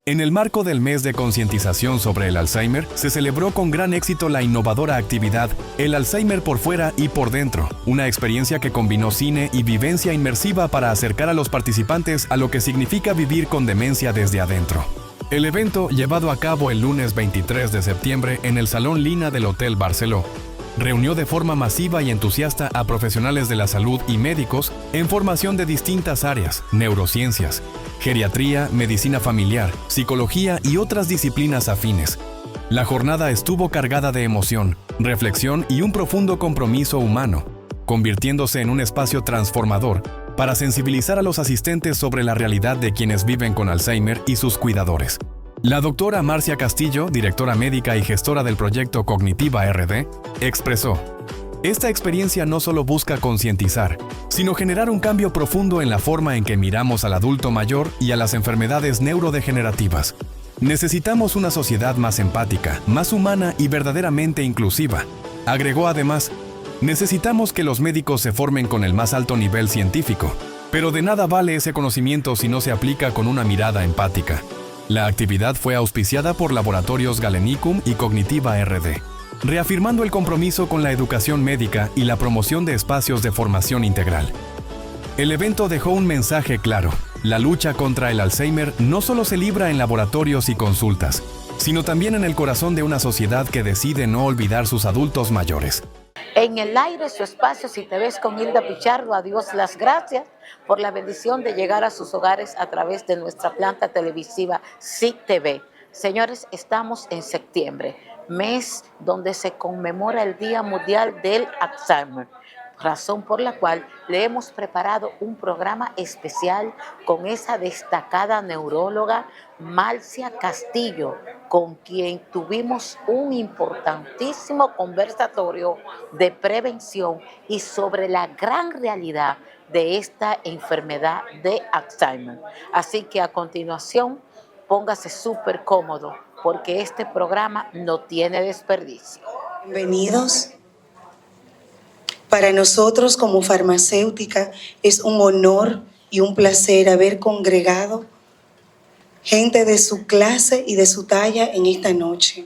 En el marco del mes de concientización sobre el Alzheimer, se celebró con gran éxito la innovadora actividad El Alzheimer por fuera y por dentro, una experiencia que combinó cine y vivencia inmersiva para acercar a los participantes a lo que significa vivir con demencia desde adentro. El evento, llevado a cabo el lunes 23 de septiembre en el Salón Lina del Hotel Barceló, reunió de forma masiva y entusiasta a profesionales de la salud y médicos en formación de distintas áreas: neurociencias, geriatría, medicina familiar, psicología y otras disciplinas afines. La jornada estuvo cargada de emoción, reflexión y un profundo compromiso humano, convirtiéndose en un espacio transformador para sensibilizar a los asistentes sobre la realidad de quienes viven con Alzheimer y sus cuidadores. La doctora Marcia Castillo, directora médica y gestora del proyecto Cognitiva RD, expresó: esta experiencia no solo busca concientizar, sino generar un cambio profundo en la forma en que miramos al adulto mayor y a las enfermedades neurodegenerativas. Necesitamos una sociedad más empática, más humana y verdaderamente inclusiva. Agregó además: necesitamos que los médicos se formen con el más alto nivel científico, pero de nada vale ese conocimiento si no se aplica con una mirada empática. La actividad fue auspiciada por Laboratorios Galenicum y Cognitiva RD, reafirmando el compromiso con la educación médica y la promoción de espacios de formación integral. El evento dejó un mensaje claro: la lucha contra el Alzheimer no solo se libra en laboratorios y consultas, sino también en el corazón de una sociedad que decide no olvidar sus adultos mayores. En el aire, su espacio, Si Te Ves, con Hilda Pichardo. A Dios las gracias por la bendición de llegar a sus hogares a través de nuestra planta televisiva Sí TV. Señores, estamos en septiembre, mes donde se conmemora el Día Mundial del Alzheimer, razón por la cual le hemos preparado un programa especial con esa destacada neuróloga Marcia Castillo, con quien tuvimos un importantísimo conversatorio de prevención y sobre la gran realidad de esta enfermedad de Alzheimer. Así que a continuación, póngase súper cómodo, porque este programa no tiene desperdicio. Bienvenidos. Para nosotros como farmacéutica es un honor y un placer haber congregado gente de su clase y de su talla en esta noche.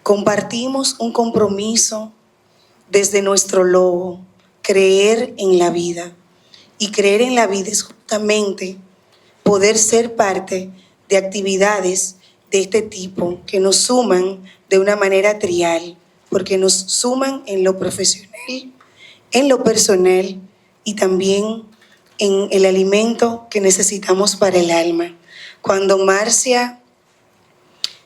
Compartimos un compromiso desde nuestro logo: creer en la vida. Y creer en la vida es justamente poder ser parte de actividades de este tipo que nos suman de una manera trial, porque nos suman en lo profesional, en lo personal y también en el alimento que necesitamos para el alma. Cuando Marcia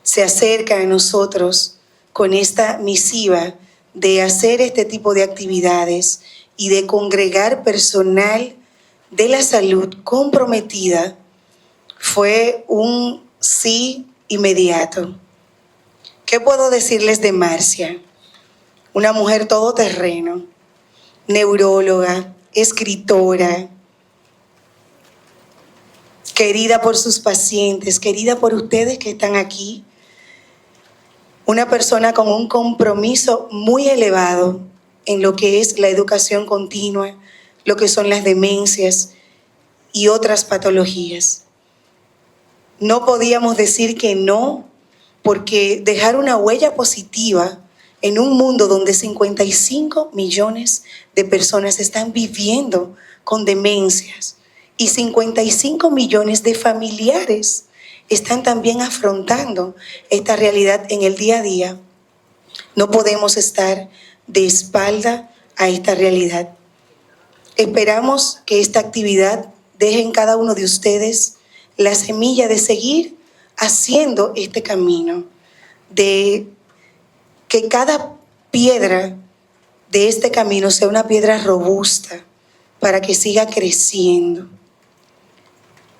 se acerca a nosotros con esta misiva de hacer este tipo de actividades y de congregar personal de la salud comprometida, fue un sí inmediato. ¿Qué puedo decirles de Marcia? Una mujer todoterreno, neuróloga, escritora, querida por sus pacientes, querida por ustedes que están aquí. Una persona con un compromiso muy elevado en lo que es la educación continua, lo que son las demencias y otras patologías. No podíamos decir que no, porque dejar una huella positiva en un mundo donde 55 millones de personas están viviendo con demencias y 55 millones de familiares están también afrontando esta realidad en el día a día, no podemos estar de espalda a esta realidad. Esperamos que esta actividad deje en cada uno de ustedes la semilla de seguir haciendo este camino, de que cada piedra de este camino sea una piedra robusta para que siga creciendo.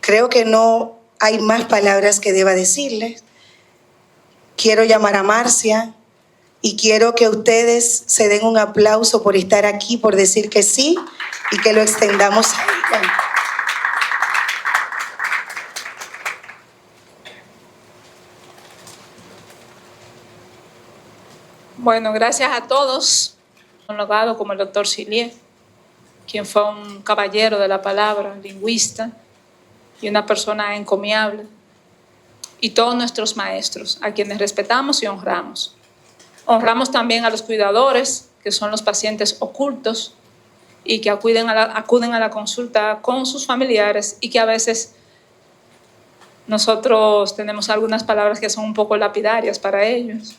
Creo que no hay más palabras que deba decirles. Quiero llamar a Marcia y quiero que ustedes se den un aplauso por estar aquí, por decir que sí y que lo extendamos a ella. Bueno, gracias a todos, un abogado como el doctor Cillier, quien fue un caballero de la palabra, lingüista y una persona encomiable. y todos nuestros maestros, a quienes respetamos y honramos. Honramos también a los cuidadores, que son los pacientes ocultos y que acuden a la consulta con sus familiares y que a veces nosotros tenemos algunas palabras que son un poco lapidarias para ellos.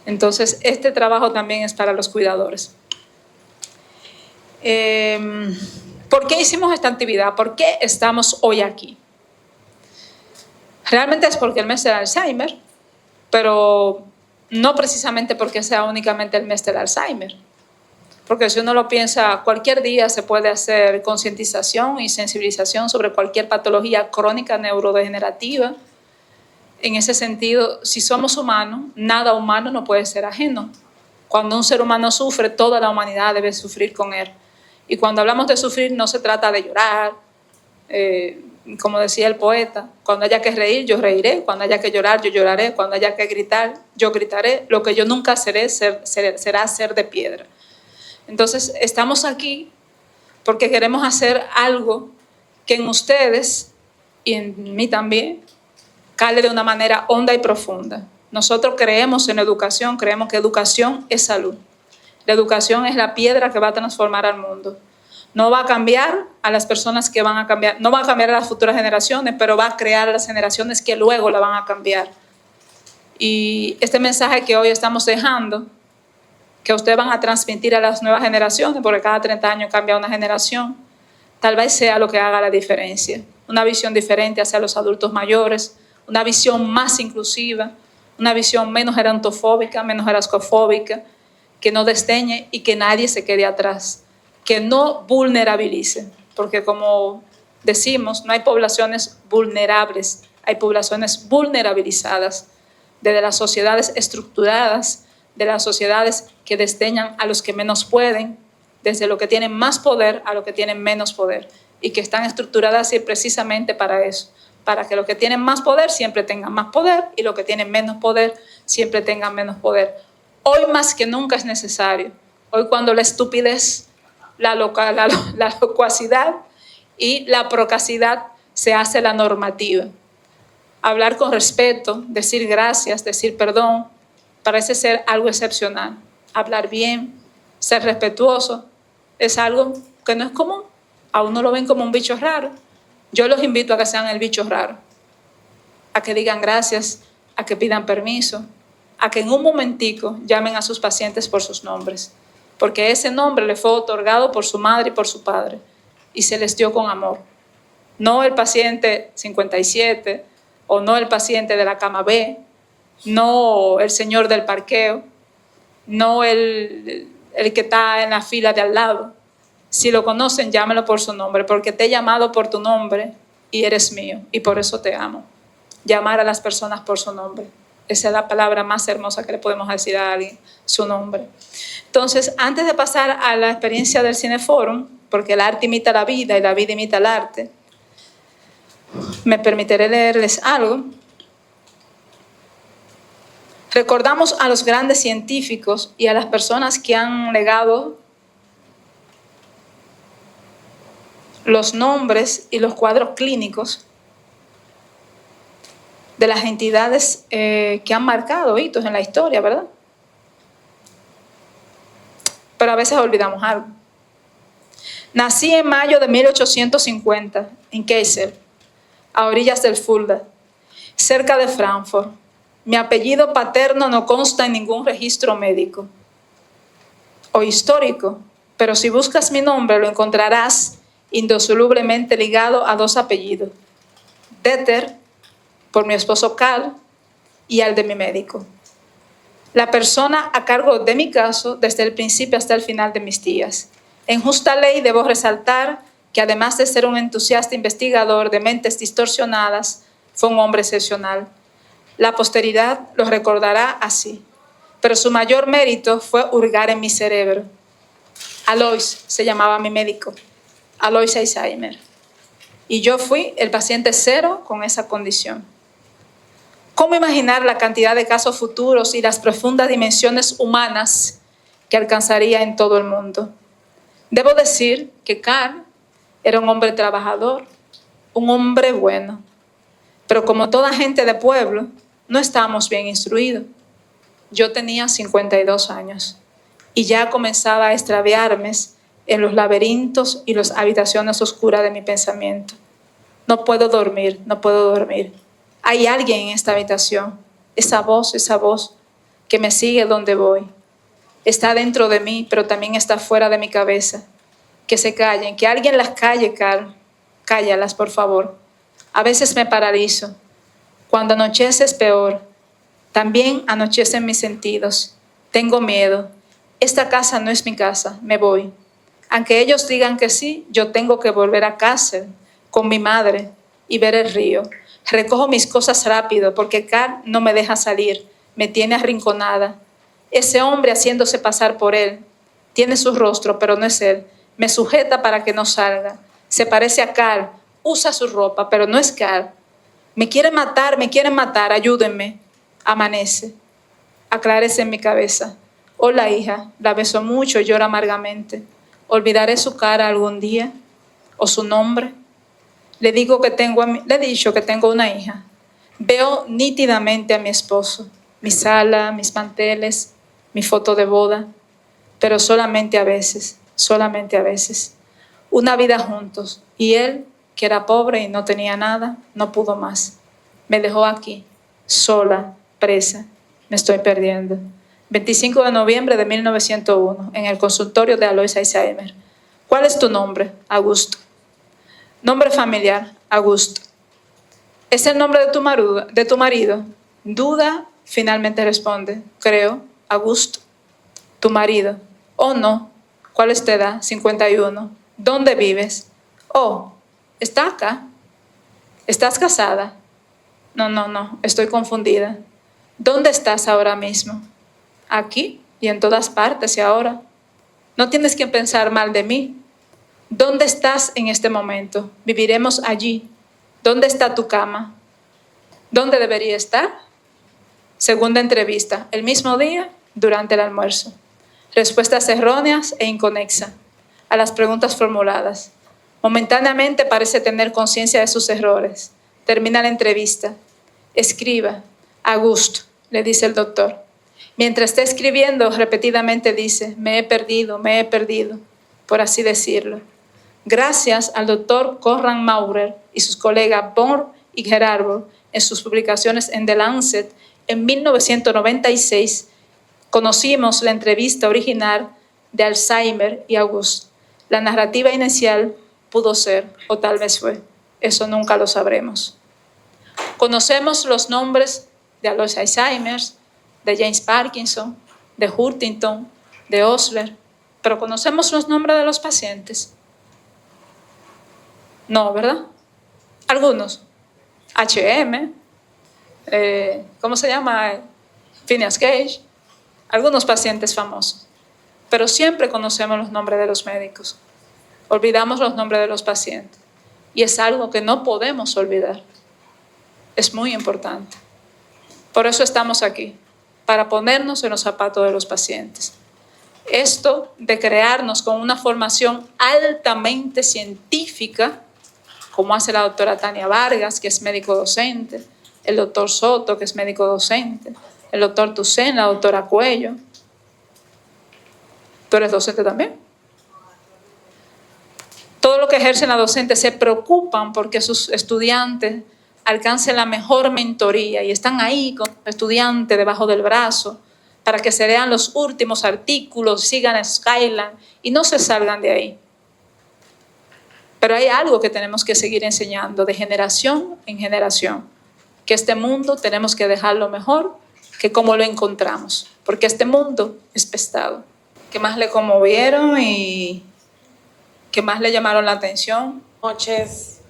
Entonces, este trabajo también es para los cuidadores. ¿Por qué hicimos esta actividad? ¿Por qué estamos hoy aquí? Realmente es porque el mes del Alzheimer, pero no precisamente porque sea únicamente el mes del Alzheimer. Porque si uno lo piensa, cualquier día se puede hacer concientización y sensibilización sobre cualquier patología crónica neurodegenerativa. En ese sentido, si somos humanos, nada humano no puede ser ajeno. Cuando un ser humano sufre, toda la humanidad debe sufrir con él. Y cuando hablamos de sufrir, no se trata de llorar, como decía el poeta, cuando haya que reír, yo reiré, cuando haya que llorar, yo lloraré, cuando haya que gritar, yo gritaré, lo que yo nunca seré será ser de piedra. Entonces, estamos aquí porque queremos hacer algo que en ustedes y en mí también cale de una manera honda y profunda. Nosotros creemos en educación, creemos que educación es salud. La educación es la piedra que va a transformar al mundo. No va a cambiar a las personas que van a cambiar, no va a cambiar a las futuras generaciones, pero va a crear a las generaciones que luego la van a cambiar. Y este mensaje que hoy estamos dejando, que ustedes van a transmitir a las nuevas generaciones, porque cada 30 años cambia una generación, tal vez sea lo que haga la diferencia. Una visión diferente hacia los adultos mayores, una visión más inclusiva, una visión menos gerontofóbica, menos erascofóbica, que no desdeñe y que nadie se quede atrás, que no vulnerabilice, porque como decimos, no hay poblaciones vulnerables, hay poblaciones vulnerabilizadas, desde las sociedades estructuradas, de las sociedades que desdeñan a los que menos pueden, desde los que tienen más poder a los que tienen menos poder, y que están estructuradas así precisamente para eso, para que los que tienen más poder siempre tengan más poder y los que tienen menos poder siempre tengan menos poder. Hoy más que nunca es necesario. Hoy cuando la estupidez, la locuacidad y la procacidad se hace la normativa. Hablar con respeto, decir gracias, decir perdón, parece ser algo excepcional. Hablar bien, ser respetuoso, es algo que no es común. A uno lo ven como un bicho raro. Yo los invito a que sean el bicho raro, a que digan gracias, a que pidan permiso, a que en un momentico llamen a sus pacientes por sus nombres, porque ese nombre le fue otorgado por su madre y por su padre y se les dio con amor. No el paciente 57 o no el paciente de la cama B, no el señor del parqueo, no el que está en la fila de al lado. Si lo conocen, llámelo por su nombre, porque te he llamado por tu nombre y eres mío, y por eso te amo. Llamar a las personas por su nombre. Esa es la palabra más hermosa que le podemos decir a alguien, su nombre. Entonces, antes de pasar a la experiencia del Cineforum, porque el arte imita la vida y la vida imita el arte, me permitiré leerles algo. Recordamos a los grandes científicos y a las personas que han legado los nombres y los cuadros clínicos de las entidades que han marcado hitos en la historia, ¿verdad? Pero a veces olvidamos algo. Nací en mayo de 1850 en Kassel, a orillas del Fulda, cerca de Frankfurt. Mi apellido paterno no consta en ningún registro médico o histórico, pero si buscas mi nombre lo encontrarás indisolublemente ligado a dos apellidos: Deter, por mi esposo Karl, y al de mi médico. La persona a cargo de mi caso desde el principio hasta el final de mis días. En justa ley debo resaltar que además de ser un entusiasta investigador de mentes distorsionadas, fue un hombre excepcional. La posteridad lo recordará así, pero su mayor mérito fue hurgar en mi cerebro. Alois se llamaba mi médico, Alois Alzheimer, y yo fui el paciente cero con esa condición. ¿Cómo imaginar la cantidad de casos futuros y las profundas dimensiones humanas que alcanzaría en todo el mundo? Debo decir que Karl era un hombre trabajador, un hombre bueno. Pero como toda gente de pueblo, no estábamos bien instruidos. Yo tenía 52 años y ya comenzaba a extraviarme en los laberintos y las habitaciones oscuras de mi pensamiento. No puedo dormir, no puedo dormir. Hay alguien en esta habitación. Esa voz que me sigue donde voy. Está dentro de mí, pero también está fuera de mi cabeza. Que se callen, que alguien las calle, Carl. Cállalas, por favor. A veces me paralizo. Cuando anochece es peor. También anochecen mis sentidos. Tengo miedo. Esta casa no es mi casa, me voy. Aunque ellos digan que sí, yo tengo que volver a casa con mi madre y ver el río. Recojo mis cosas rápido porque Carl no me deja salir, me tiene arrinconada. Ese hombre haciéndose pasar por él, tiene su rostro, pero no es él. Me sujeta para que no salga. Se parece a Carl, usa su ropa, pero no es Carl. Me quieren matar, ayúdenme. Amanece, aclárese en mi cabeza. Hola, hija, la beso mucho, llora amargamente. ¿Olvidaré su cara algún día? ¿O su nombre? Le he dicho que tengo una hija. Veo nítidamente a mi esposo, mi sala, mis manteles, mi foto de boda, pero solamente a veces. Una vida juntos, y él, que era pobre y no tenía nada, no pudo más. Me dejó aquí, sola, presa. Me estoy perdiendo. 25 de noviembre de 1901, en el consultorio de Alois Alzheimer. ¿Cuál es tu nombre? Augusto. Nombre familiar, Augusto. ¿Es el nombre de tu marido? Duda, finalmente responde. Creo, Augusto. Tu marido. Oh, no. ¿Cuál es tu edad? 51. ¿Dónde vives? Oh, está acá. ¿Estás casada? No, estoy confundida. ¿Dónde estás ahora mismo? Aquí y en todas partes y ahora. No tienes que pensar mal de mí. ¿Dónde estás en este momento? Viviremos allí. ¿Dónde está tu cama? ¿Dónde debería estar? Segunda entrevista, el mismo día, durante el almuerzo. Respuestas erróneas e inconexas a las preguntas formuladas. Momentáneamente parece tener conciencia de sus errores. Termina la entrevista. Escriba. Augusto, le dice el doctor. Mientras está escribiendo, repetidamente dice, me he perdido, por así decirlo. Gracias al doctor Konrad Maurer y sus colegas Born y Gerardo, en sus publicaciones en The Lancet, en 1996, conocimos la entrevista original de Alzheimer y Augusto. La narrativa inicial pudo ser, o tal vez fue, eso nunca lo sabremos. Conocemos los nombres de Alois Alzheimer, de James Parkinson, de Huntington, de Osler, pero ¿conocemos los nombres de los pacientes? No, ¿verdad? Algunos. HM, ¿cómo se llama? Phineas Gage, algunos pacientes famosos. Pero siempre conocemos los nombres de los médicos. Olvidamos los nombres de los pacientes. Y es algo que no podemos olvidar. Es muy importante. Por eso estamos aquí, para ponernos en los zapatos de los pacientes. Esto de crearnos con una formación altamente científica, como hace la doctora Tania Vargas, que es médico docente, el doctor Soto, que es médico docente, el doctor Toussaint, la doctora Cuello. ¿Tú eres docente también? Todo lo que ejercen la docente se preocupan porque sus estudiantes alcancen la mejor mentoría y están ahí con los estudiantes debajo del brazo para que se lean los últimos artículos, sigan a Skyline y no se salgan de ahí. Pero hay algo que tenemos que seguir enseñando de generación en generación, que este mundo tenemos que dejarlo mejor que como lo encontramos, porque este mundo es prestado. ¿Qué más le conmovieron y qué más le llamaron la atención? Buenas noches,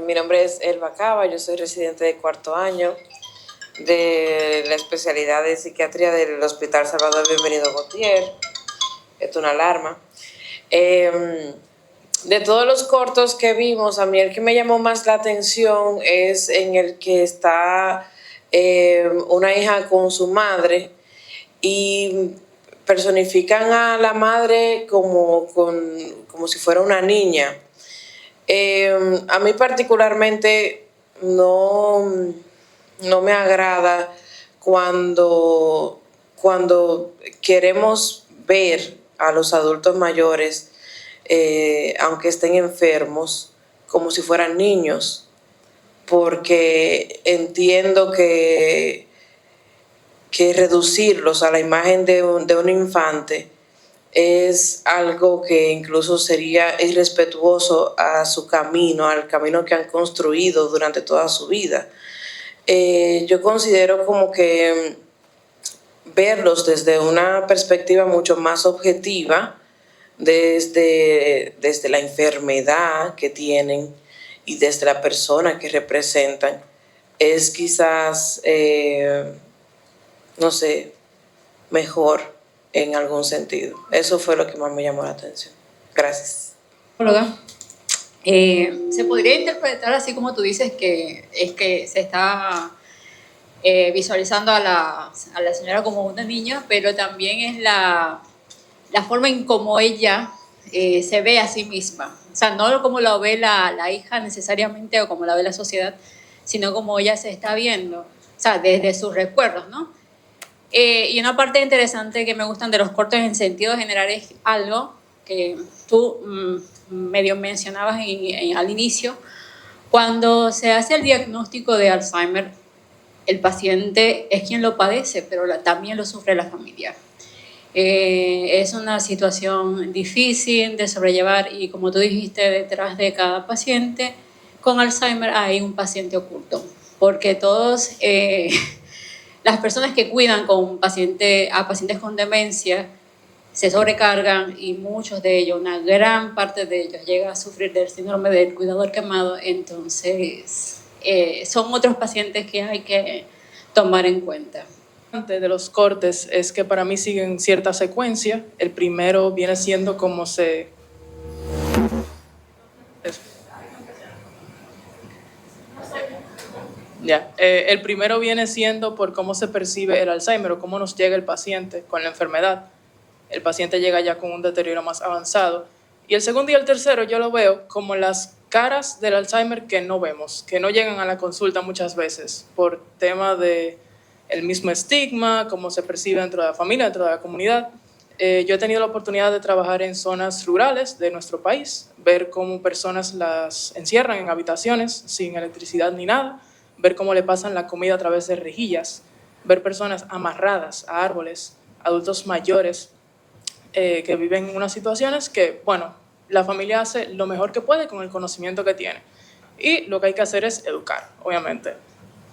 mi nombre es Elba Cava, yo soy residente de cuarto año de la especialidad de psiquiatría del Hospital Salvador Bienvenido Gautier. Esto es una alarma. De todos los cortos que vimos, a mí el que me llamó más la atención es en el que está una hija con su madre y personifican a la madre como si fuera una niña. A mí particularmente no me agrada cuando queremos ver a los adultos mayores, aunque estén enfermos, como si fueran niños, porque entiendo que reducirlos a la imagen de un infante es algo que incluso sería irrespetuoso a su camino, al camino que han construido durante toda su vida. Yo considero como que verlos desde una perspectiva mucho más objetiva, desde la enfermedad que tienen y desde la persona que representan, es quizás, no sé, mejor en algún sentido. Eso fue lo que más me llamó la atención. Gracias. Se podría interpretar así como tú dices, que es que se está visualizando a la señora como una niña, pero también es la forma en cómo ella se ve a sí misma. O sea, no como la ve la hija necesariamente o como la ve la sociedad, sino como ella se está viendo, o sea, desde sus recuerdos, ¿no? Y una parte interesante que me gustan de los cortos en sentido general es algo que tú medio mencionabas al inicio. Cuando se hace el diagnóstico de Alzheimer, el paciente es quien lo padece, pero también lo sufre la familia. Es una situación difícil de sobrellevar y, como tú dijiste, detrás de cada paciente con Alzheimer hay un paciente oculto, porque todos... las personas que cuidan a pacientes con demencia se sobrecargan y muchos de ellos, una gran parte de ellos, llega a sufrir del síndrome del cuidador quemado. Entonces, son otros pacientes que hay que tomar en cuenta. De los cortes es que para mí siguen cierta secuencia. El primero viene siendo como se... el primero viene siendo por cómo se percibe el Alzheimer o cómo nos llega el paciente con la enfermedad. El paciente llega ya con un deterioro más avanzado. Y el segundo y el tercero yo lo veo como las caras del Alzheimer que no vemos, que no llegan a la consulta muchas veces por tema de el mismo estigma, cómo se percibe dentro de la familia, dentro de la comunidad. Yo he tenido la oportunidad de trabajar en zonas rurales de nuestro país, ver cómo personas las encierran en habitaciones sin electricidad ni nada, ver cómo le pasan la comida a través de rejillas, ver personas amarradas a árboles, adultos mayores que viven en unas situaciones que, bueno, la familia hace lo mejor que puede con el conocimiento que tiene. Y lo que hay que hacer es educar, obviamente.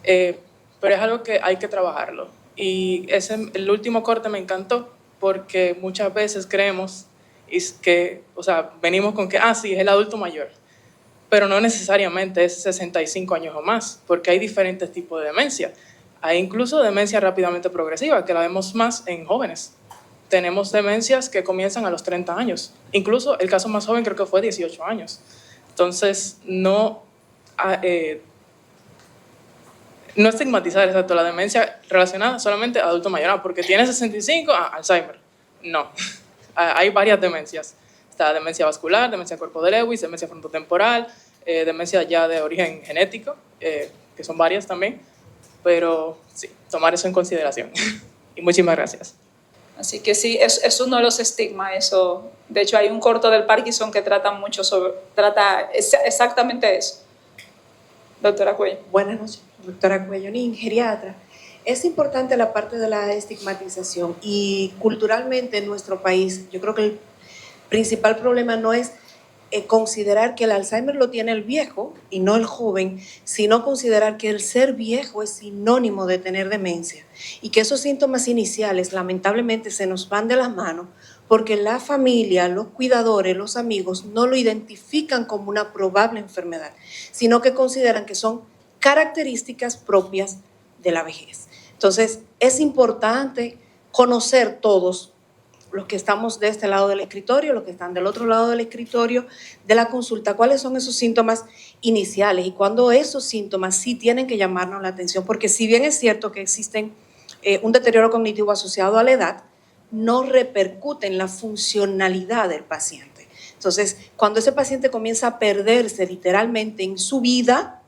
Pero es algo que hay que trabajarlo. Y el último corte me encantó porque muchas veces creemos que, o sea, venimos con que, sí, es el adulto mayor. Pero no necesariamente es 65 años o más, porque hay diferentes tipos de demencia. Hay incluso demencia rápidamente progresiva, que la vemos más en jóvenes. Tenemos demencias que comienzan a los 30 años. Incluso el caso más joven creo que fue 18 años. Entonces, no estigmatizar exacto la demencia relacionada solamente a adulto mayor, porque tiene 65, Alzheimer. No, hay varias demencias. Está demencia vascular, demencia cuerpo de Lewis, demencia frontotemporal, demencia ya de origen genético, que son varias también, pero sí, tomar eso en consideración. Y muchísimas gracias. Así que sí, es uno de los estigmas eso. De hecho, hay un corto del Parkinson que trata exactamente eso. Doctora Cuello. Buenas noches, doctora Cuello, geriatra. Es importante la parte de la estigmatización y culturalmente en nuestro país, yo creo que el principal problema no es considerar que el Alzheimer lo tiene el viejo y no el joven, sino considerar que el ser viejo es sinónimo de tener demencia y que esos síntomas iniciales lamentablemente se nos van de las manos porque la familia, los cuidadores, los amigos no lo identifican como una probable enfermedad, sino que consideran que son características propias de la vejez. Entonces, es importante conocer todos los que estamos de este lado del escritorio, los que están del otro lado del escritorio de la consulta, cuáles son esos síntomas iniciales y cuándo esos síntomas sí tienen que llamarnos la atención, porque si bien es cierto que existen un deterioro cognitivo asociado a la edad, no repercute en la funcionalidad del paciente. Entonces, cuando ese paciente comienza a perderse literalmente en su vida,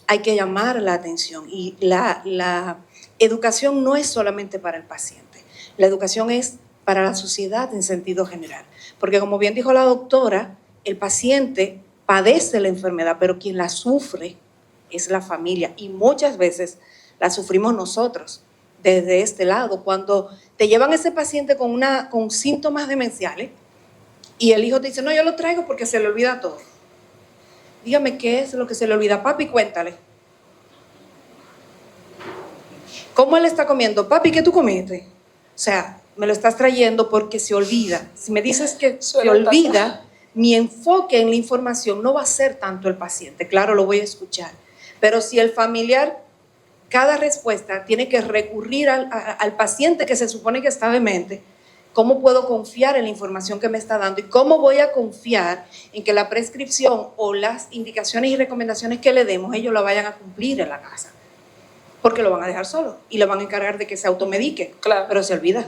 hay que llamar la atención. Y la educación no es solamente para el paciente, la educación es para la sociedad en sentido general. Porque como bien dijo la doctora, el paciente padece la enfermedad, pero quien la sufre es la familia y muchas veces la sufrimos nosotros desde este lado. Cuando te llevan ese paciente con síntomas demenciales y el hijo te dice, no, yo lo traigo porque se le olvida todo. Dígame, ¿qué es lo que se le olvida? Papi, cuéntale. ¿Cómo él está comiendo? Papi, ¿qué tú comiste? O sea, me lo estás trayendo porque se olvida. Si me dices que se olvida, mi enfoque en la información no va a ser tanto el paciente. Claro, lo voy a escuchar. Pero si el familiar, cada respuesta tiene que recurrir al paciente que se supone que está demente, ¿cómo puedo confiar en la información que me está dando? ¿Y cómo voy a confiar en que la prescripción o las indicaciones y recomendaciones que le demos, ellos la vayan a cumplir en la casa? Porque lo van a dejar solo y le van a encargar de que se automedique, Claro. pero se olvida.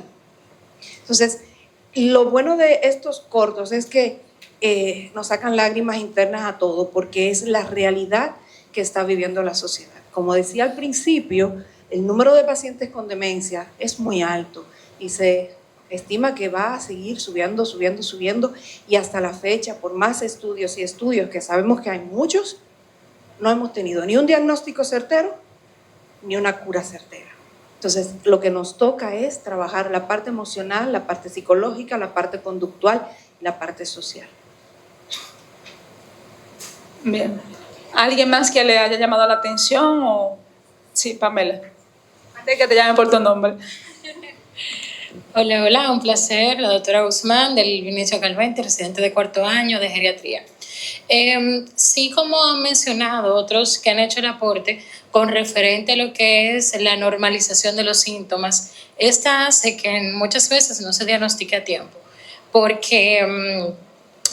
Entonces, lo bueno de estos cortos es que nos sacan lágrimas internas a todos porque es la realidad que está viviendo la sociedad. Como decía al principio, el número de pacientes con demencia es muy alto y se estima que va a seguir subiendo y hasta la fecha, por más estudios y estudios que sabemos que hay muchos, no hemos tenido ni un diagnóstico certero ni una cura certera. Entonces, lo que nos toca es trabajar la parte emocional, la parte psicológica, la parte conductual y la parte social. Bien. ¿Alguien más que le haya llamado la atención? O... Sí, Pamela. Antes de que te llamen por tu nombre. Hola, hola, un placer. La doctora Guzmán del Vinicio Calvente, residente de 4º año de geriatría. Sí, como han mencionado otros que han hecho el aporte con referente a lo que es la normalización de los síntomas, esta hace que muchas veces no se diagnostique a tiempo, porque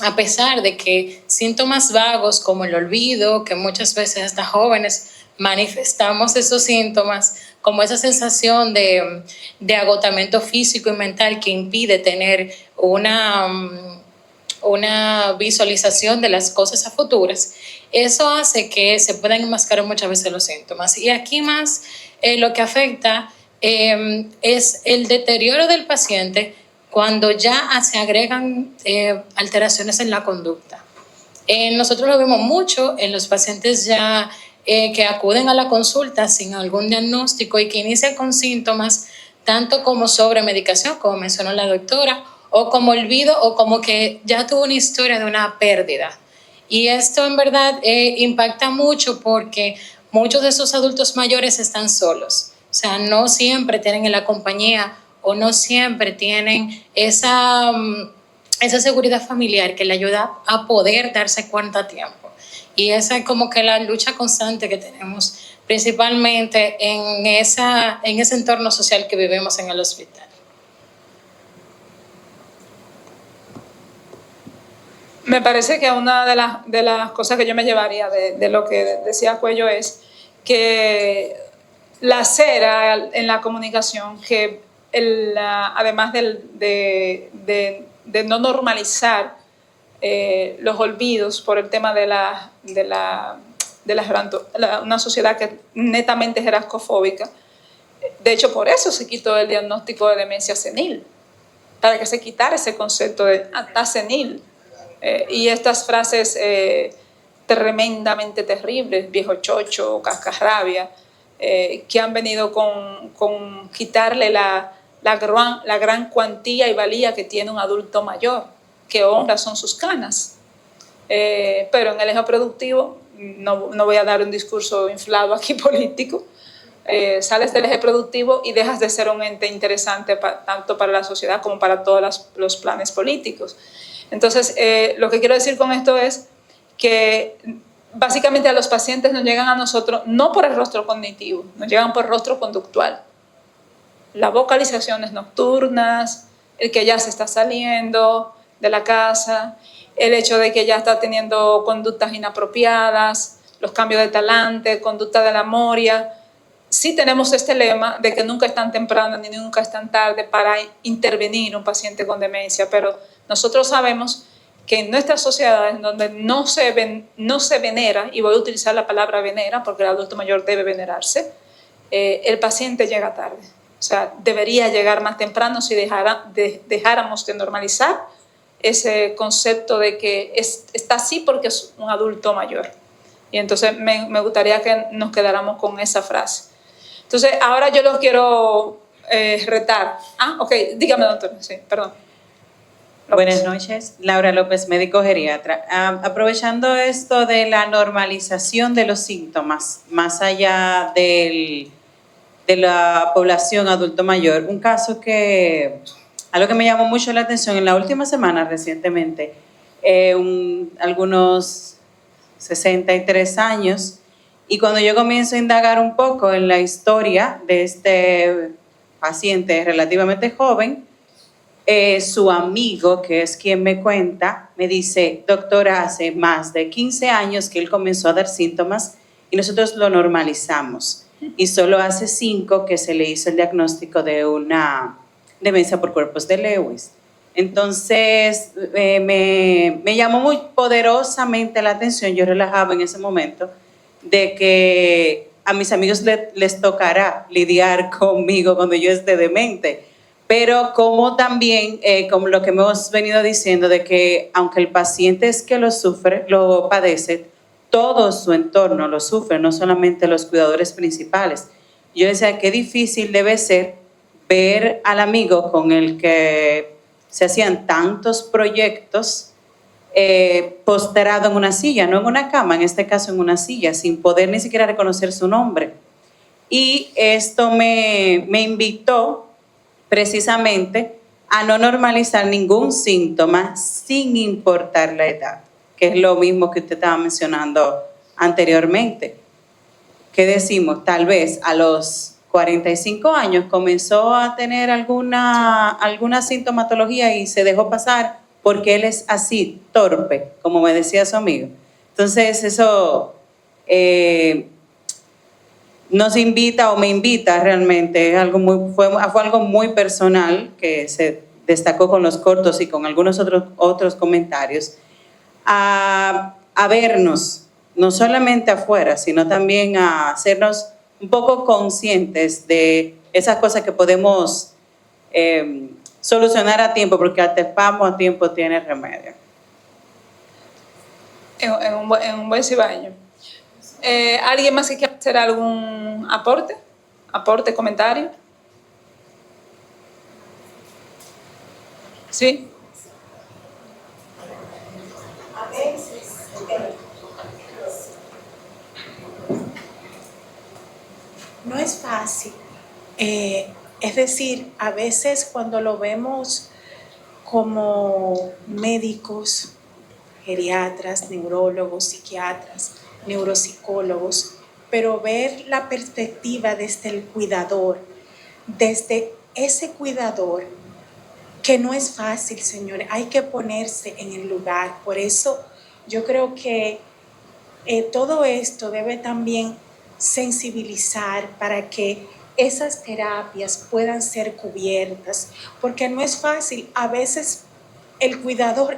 a pesar de que síntomas vagos como el olvido, que muchas veces hasta jóvenes manifestamos esos síntomas, como esa sensación de agotamiento físico y mental que impide tener una visualización de las cosas a futuras, eso hace que se puedan enmascarar muchas veces los síntomas. Y aquí más lo que afecta es el deterioro del paciente cuando ya se agregan alteraciones en la conducta. Nosotros lo vemos mucho en los pacientes ya que acuden a la consulta sin algún diagnóstico y que inician con síntomas tanto como sobremedicación, como mencionó la doctora, o como olvido, o como que ya tuvo una historia de una pérdida. Y esto en verdad impacta mucho porque muchos de esos adultos mayores están solos. O sea, no siempre tienen la compañía o no siempre tienen esa seguridad familiar que le ayuda a poder darse cuenta a tiempo. Y esa es como que la lucha constante que tenemos, principalmente en ese entorno social que vivimos en el hospital. Me parece que una de las cosas que yo me llevaría de lo que decía Cuello es que la cera en la comunicación, que además de no normalizar los olvidos por el tema de una sociedad que netamente es jerarcofóbica. De hecho, por eso se quitó el diagnóstico de demencia senil, para que se quitara ese concepto de está senil. Y estas frases tremendamente terribles, viejo chocho, cascarrabia, que han venido con quitarle la gran cuantía y valía que tiene un adulto mayor, que honra son sus canas. Pero en el eje productivo, no voy a dar un discurso inflado aquí político, sales del eje productivo y dejas de ser un ente interesante tanto para la sociedad como para todos los planes políticos. Entonces, lo que quiero decir con esto es que básicamente a los pacientes nos llegan a nosotros no por el rostro cognitivo, nos llegan por el rostro conductual. Las vocalizaciones nocturnas, el que ya se está saliendo de la casa, el hecho de que ya está teniendo conductas inapropiadas, los cambios de talante, conducta de la memoria. Sí tenemos este lema de que nunca es tan temprano ni nunca es tan tarde para intervenir un paciente con demencia, pero nosotros sabemos que en nuestras sociedades donde no se venera, y voy a utilizar la palabra venera porque el adulto mayor debe venerarse, el paciente llega tarde. O sea, debería llegar más temprano si dejáramos de normalizar ese concepto de que está así porque es un adulto mayor. Y entonces me gustaría que nos quedáramos con esa frase. Entonces, ahora yo los quiero retar. Ok, dígame, doctor. Sí, perdón. Buenas noches, Laura López, médico geriatra. Aprovechando esto de la normalización de los síntomas, más allá de la población adulto mayor, un caso algo que me llamó mucho la atención en la última semana recientemente, algunos 63 años, y cuando yo comienzo a indagar un poco en la historia de este paciente relativamente joven, su amigo, que es quien me cuenta, me dice: doctora, hace más de 15 años que él comenzó a dar síntomas y nosotros lo normalizamos. Y solo hace 5 que se le hizo el diagnóstico de una demencia por cuerpos de Lewis. Entonces, me llamó muy poderosamente la atención, yo relajaba en ese momento, de que a mis amigos les tocará lidiar conmigo cuando yo esté demente. Pero como también, como lo que hemos venido diciendo, de que aunque el paciente es que lo padece, todo su entorno lo sufre, no solamente los cuidadores principales. Yo decía, qué difícil debe ser ver al amigo con el que se hacían tantos proyectos posterado en una silla, no en una cama, en este caso en una silla, sin poder ni siquiera reconocer su nombre. Y esto me invitó precisamente a no normalizar ningún síntoma sin importar la edad, que es lo mismo que usted estaba mencionando anteriormente. ¿Qué decimos? Tal vez a los 45 años comenzó a tener alguna sintomatología y se dejó pasar porque él es así, torpe, como me decía su amigo. Entonces eso nos invita o me invita realmente, fue algo muy personal que se destacó con los cortos y con algunos otros comentarios, a vernos, no solamente afuera, sino también a hacernos un poco conscientes de esas cosas que podemos solucionar a tiempo, porque atepamos a tiempo tiene remedio. En un buen cibaño. ¿Alguien más que quiera hacer algún aporte? ¿Comentario? ¿Sí? A veces, no es fácil. Es decir, a veces cuando lo vemos como médicos, geriatras, neurólogos, psiquiatras, neuropsicólogos, pero ver la perspectiva desde el cuidador, desde ese cuidador, que no es fácil, señores, hay que ponerse en el lugar. Por eso yo creo que todo esto debe también sensibilizar para que esas terapias puedan ser cubiertas, porque no es fácil. A veces el cuidador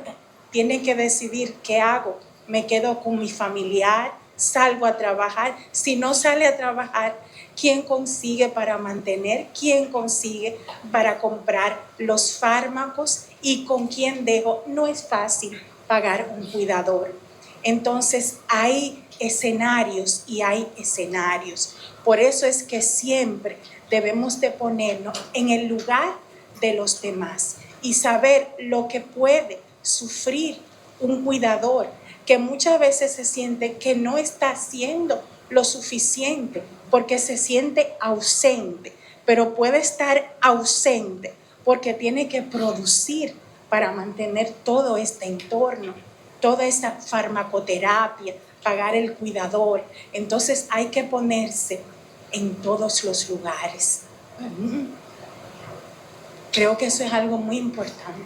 tiene que decidir qué hago. Me quedo con mi familiar, salgo a trabajar. Si no sale a trabajar, ¿quién consigue para mantener? ¿Quién consigue para comprar los fármacos? ¿Y con quién dejo? No es fácil pagar un cuidador. Entonces hay escenarios y hay escenarios. Por eso es que siempre debemos de ponernos en el lugar de los demás y saber lo que puede sufrir un cuidador, que muchas veces se siente que no está haciendo lo suficiente porque se siente ausente, pero puede estar ausente porque tiene que producir para mantener todo este entorno, toda esta farmacoterapia, pagar el cuidador. Entonces hay que ponerse en todos los lugares. Creo que eso es algo muy importante.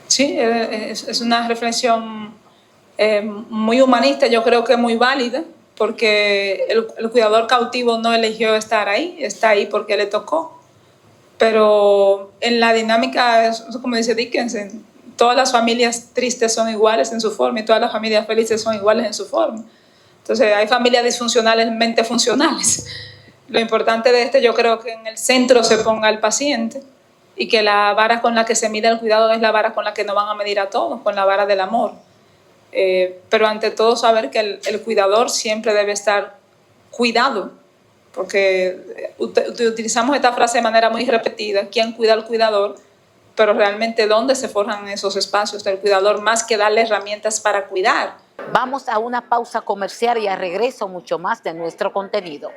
Sí, es una reflexión muy humanista, yo creo que muy válida, porque el cuidador cautivo no eligió estar ahí, está ahí porque le tocó. Pero en la dinámica, como dice Dickinson, todas las familias tristes son iguales en su forma y todas las familias felices son iguales en su forma. Entonces hay familias disfuncionales, mente funcionales. Lo importante de yo creo que en el centro se ponga el paciente y que la vara con la que se mide el cuidado es la vara con la que nos van a medir a todos, con la vara del amor. Pero ante todo saber que el cuidador siempre debe estar cuidado, porque utilizamos esta frase de manera muy repetida, ¿quién cuida al cuidador? Pero realmente ¿dónde se forjan esos espacios del cuidador más que darle herramientas para cuidar? Vamos a una pausa comercial y a regreso mucho más de nuestro contenido.